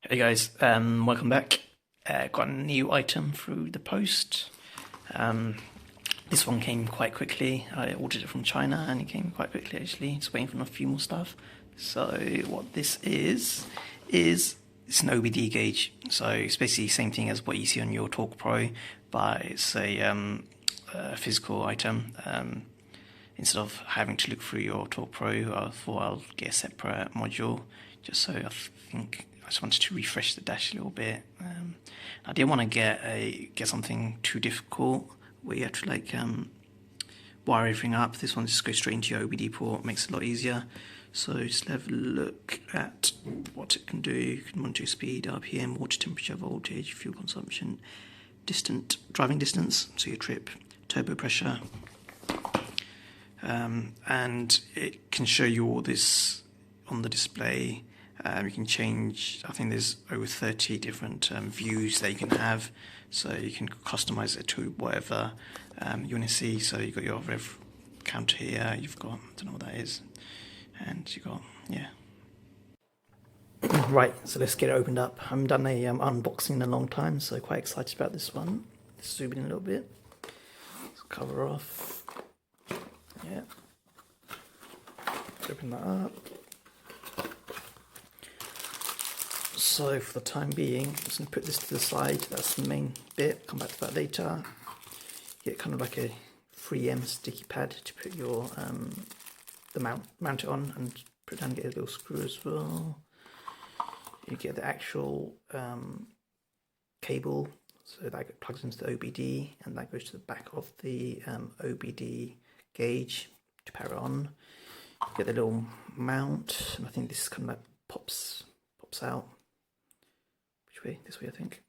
Hey guys, welcome back. Got a new item through the post. Um, this one came quite quickly. I ordered it from China and it came quite quickly actually. Just waiting for a few more stuff. So what this is it's an OBD gauge. So it's basically the same thing as what you see on your Talk Pro, but it's a physical item. Instead of having to look through your Talk Pro, I thought I'll get a separate module just so I just wanted to refresh the dash a little bit. I didn't want to get something too difficult where you have to wire everything up. This one just goes straight into your OBD port, makes it a lot easier. So just have a look at what it can do. You can monitor speed, RPM, water temperature, voltage, fuel consumption, driving distance, so your trip, turbo pressure, and it can show you all this on the display. You can change, I think there's over 30 different views that you can have, so you can customize it to whatever you want to see. So you've got your rev counter here, you've got, I don't know what that is, and you've got, yeah. Right, so let's get it opened up. I haven't done a unboxing in a long time, so quite excited about this one. Let's zoom in a little bit. Let's cover off. Yeah. Let's open that up. So for the time being, I'm just going to put this to the side. That's the main bit. Come back to that later. Get kind of like a 3M sticky pad to put your mount it on, and put it down and get a little screw as well. You get the actual cable, so that plugs into the OBD, and that goes to the back of the OBD gauge to power on. You get the little mount, and I think this kind of like pops out. Which way? This way, I think.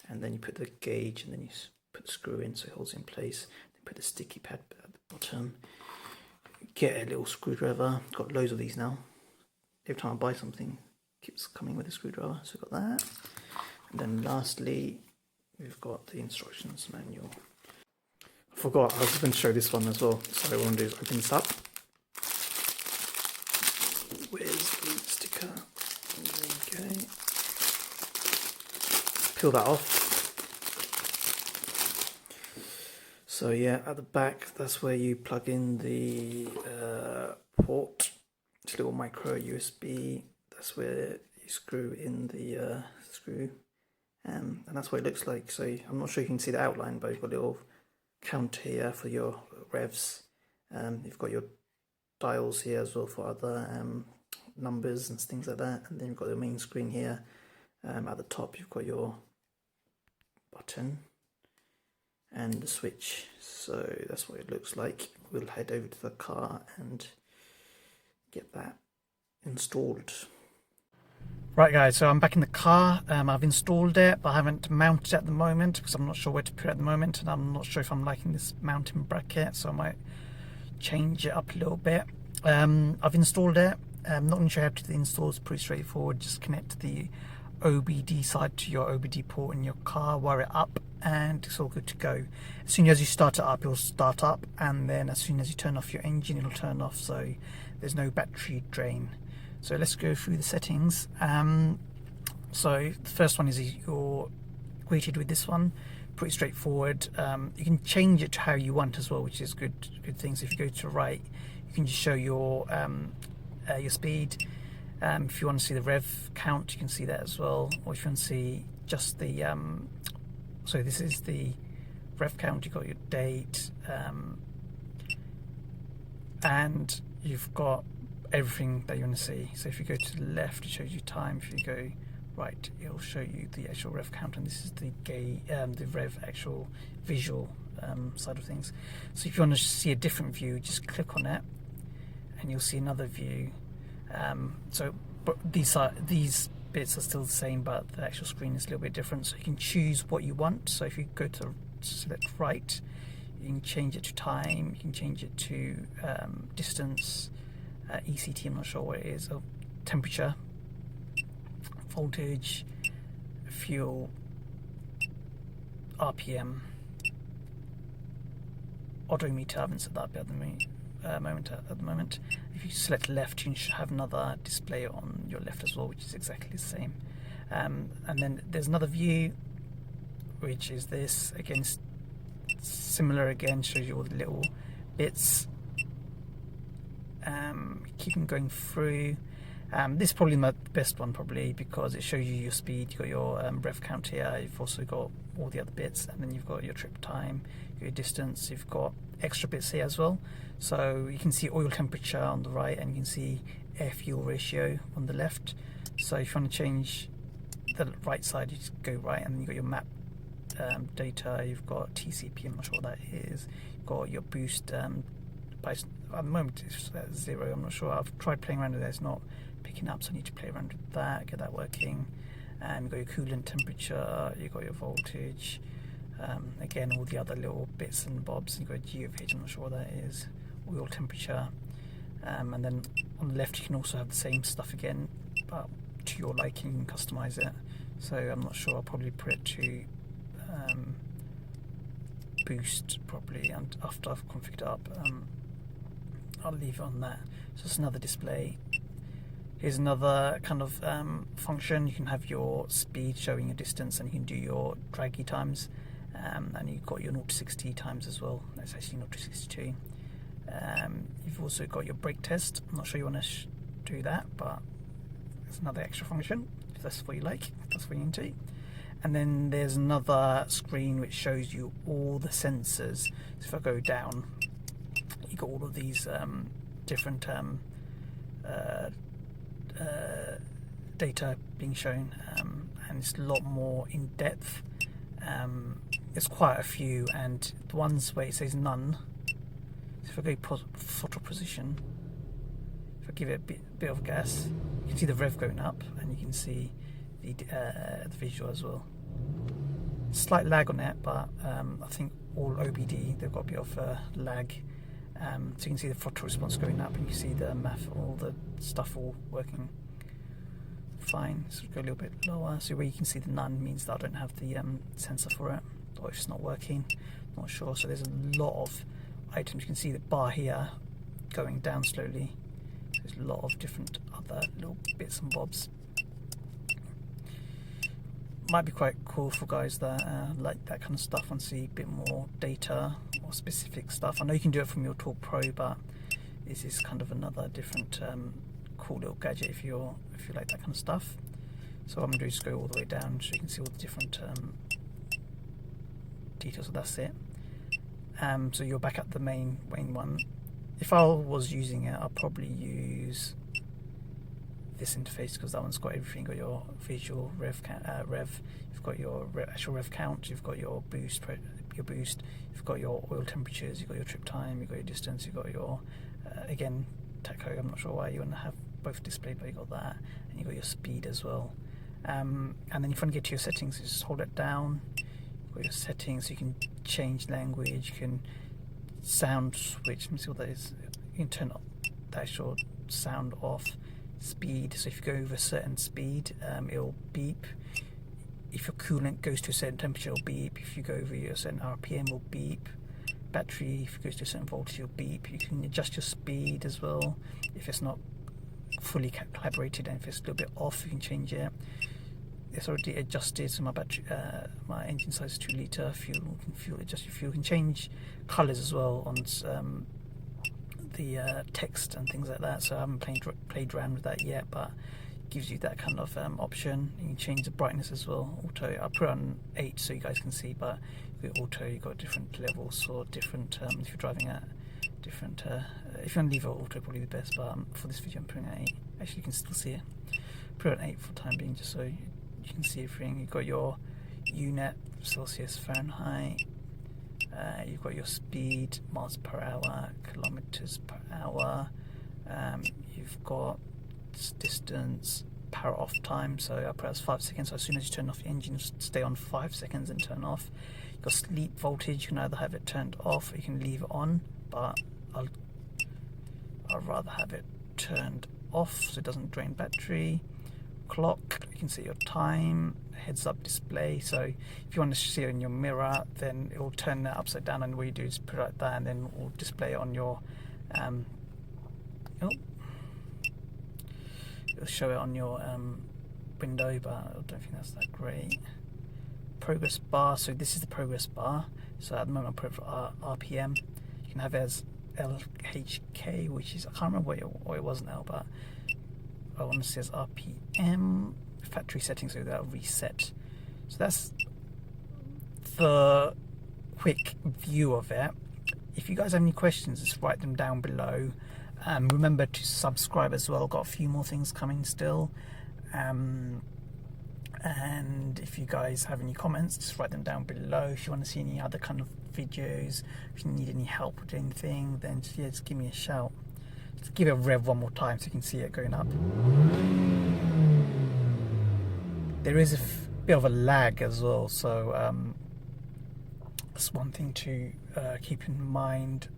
And then you put the gauge, and then you put the screw in so it holds it in place. Then put the sticky pad at the bottom. Get a little screwdriver. Got loads of these now. Every time I buy something, it keeps coming with a screwdriver. So we've got that. And then lastly, we've got the instructions manual. I forgot, I was going to show this one as well. So what I want to do is open this up. Where's the sticker? There we go. Peel that off. So yeah, at the back, that's where you plug in the port. It's a little micro USB. That's where you screw in the screw, and that's what it looks like. So I'm not sure you can see the outline, but you've got a little counter here for your revs. You've got your dials here as well for other numbers and things like that, and then you've got the main screen here. At the top you've got your button and the switch. So that's what it looks like. We'll head over to the car and get that installed. Right guys, so I'm back in the car. I've installed it, but I haven't mounted it at the moment because I'm not sure where to put it at the moment, and I'm not sure if I'm liking this mounting bracket, so I might change it up a little bit. I've installed it. I'm not going to show you how to do the install. It's pretty straightforward. Just connect the OBD side to your OBD port in your car, wire it up, and it's all good to go. As soon as you start it up, it'll start up, and then as soon as you turn off your engine, it'll turn off, so there's no battery drain. So let's go through the settings. So the first one is you're greeted with this one. Pretty straightforward. You can change it to how you want as well, which is good things. If you go to the right, you can just show your speed. If you want to see the rev count, you can see that as well. Or if you want to see just the so this is the rev count. You've got your date, and you've got everything that you want to see. So if you go to the left, it shows you time. If you go right, it'll show you the actual rev count, and this is the rev actual visual side of things. So if you want to see a different view, just click on it and you'll see another view. But these bits are still the same, but the actual screen is a little bit different, so you can choose what you want. So if you go to select right, you can change it to time, you can change it to distance, ECT, I'm not sure what it is, or temperature, voltage, fuel, RPM, odometer. I haven't set that bit at the moment. If you select left, you should have another display on your left as well, which is exactly the same. And then there's another view, which is this. Again, similar again, shows you all the little bits. Keeping going through. This is probably my best one, probably, because it shows you your speed. You've got your rev count here. You've also got all the other bits, and then you've got your trip time, your distance. You've got extra bits here as well. So you can see oil temperature on the right, and you can see air fuel ratio on the left. So if you want to change the right side, you just go right, and then you've got your map data. You've got TCP, I'm not sure what that is. You've got your boost. At the moment it's at 0. I'm not sure. I've tried playing around with it. It's not picking up, so I need to play around with that, get that working. You've got your coolant temperature, you've got your voltage, again all the other little bits and bobs. You've got geophage, I'm not sure what that is, oil temperature, and then on the left you can also have the same stuff again, but to your liking. You can customize it. So I'm not sure, I'll probably put it to boost probably, and after I've configured it up, I'll leave it on that. So it's another display. Here's another kind of function. You can have your speed showing your distance, and you can do your draggy times, and you've got your 0 to 60 times as well. That's actually 0 to 62. You've also got your brake test. I'm not sure you want to do that, but it's another extra function if that's what you like, if that's what you're into. And then there's another screen which shows you all the sensors. So if I go down, you got all of these different data being shown, and it's a lot more in depth. There's quite a few, and the ones where it says none. So if I go throttle position, if I give it a bit of gas, you can see the rev going up, and you can see the visual as well. Slight lag on it, but I think all OBD, they've got a bit of lag. So you can see the throttle response going up, and you can see the math, all the stuff all working fine. So go a little bit lower. So where you can see the none means that I don't have the sensor for it, or it's not working. Not sure. So there's a lot of items. You can see the bar here going down slowly. There's a lot of different other little bits and bobs. Might be quite cool for guys that like that kind of stuff and see a bit more data or specific stuff. I know you can do it from your Talk Pro, but this is kind of another different cool little gadget if you like that kind of stuff. So what I'm going to do is go all the way down so you can see all the different details. So that's it. So you're back at the main one. If I was using it, I'll probably use this interface, because that one's got everything. You've got your visual rev, you've got your actual rev count, you've got your boost, you've got your oil temperatures, you've got your trip time, you've got your distance, you've got your again tacho. I'm not sure why you want to have both displayed, but you got that, and you've got your speed as well. And then if you want to get to your settings, you just hold it down. You've got your settings, so you can change language, you can sound switch. Let me see what that is. You can turn the actual sound off. Speed, so if you go over a certain speed, it'll beep. If your coolant goes to a certain temperature, it'll beep. If you go over a certain RPM, it'll beep. Battery, if it goes to a certain voltage, it'll beep. You can adjust your speed as well if it's not fully calibrated, and if it's a little bit off, you can change it. It's already adjusted, so my battery, my engine size is 2 litre. Fuel, adjust your fuel. You can change colours as well on the text and things like that. So I haven't played around with that yet, but it gives you that kind of option. You can change the brightness as well. Auto, I'll put it on 8 so you guys can see, but with auto you've got different levels, or different if you're driving at different if you want to leave it auto, probably the best, but for this video I'm putting it at 8. Actually you can still see it. Put it on 8 for the time being, just so you can see everything. You've got your unit, Celsius, Fahrenheit. You've got your speed, miles per hour, kilometers per hour. You've got distance, power off time. So I put as 5 seconds. So as soon as you turn off the engine, stay on 5 seconds and turn off. You've got sleep voltage. You can either have it turned off, or you can leave it on. But I'd rather have it turned off so it doesn't drain battery. Clock, you can see your time, heads up display. So if you want to see it in your mirror, then it will turn it upside down, and what you do is put it like that, and then it will display it on your it'll show it on your window, but I don't think that's that great. Progress bar, so this is the progress bar. So at the moment I put it for RPM. You can have it as LHK, which is, I can't remember what it was now, but I want to say as RPM, factory settings, so that'll reset. So that's the quick view of it. If you guys have any questions, just write them down below. Remember to subscribe as well, got a few more things coming still. And if you guys have any comments, just write them down below. If you want to see any other kind of videos, if you need any help with anything, then just give me a shout. Just give it a rev one more time so you can see it going up. There is a bit of a lag as well, so that's one thing to keep in mind.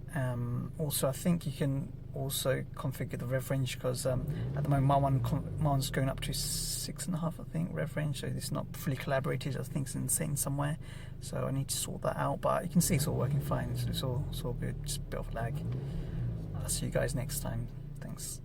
Also, I think you can also configure the rev range, because at the moment my one's going up to 6.5, I think, rev range, so it's not fully collaborated. I think it's insane somewhere, so I need to sort that out, but you can see it's all working fine, so it's all good, just a bit of lag. I'll see you guys next time. Thanks.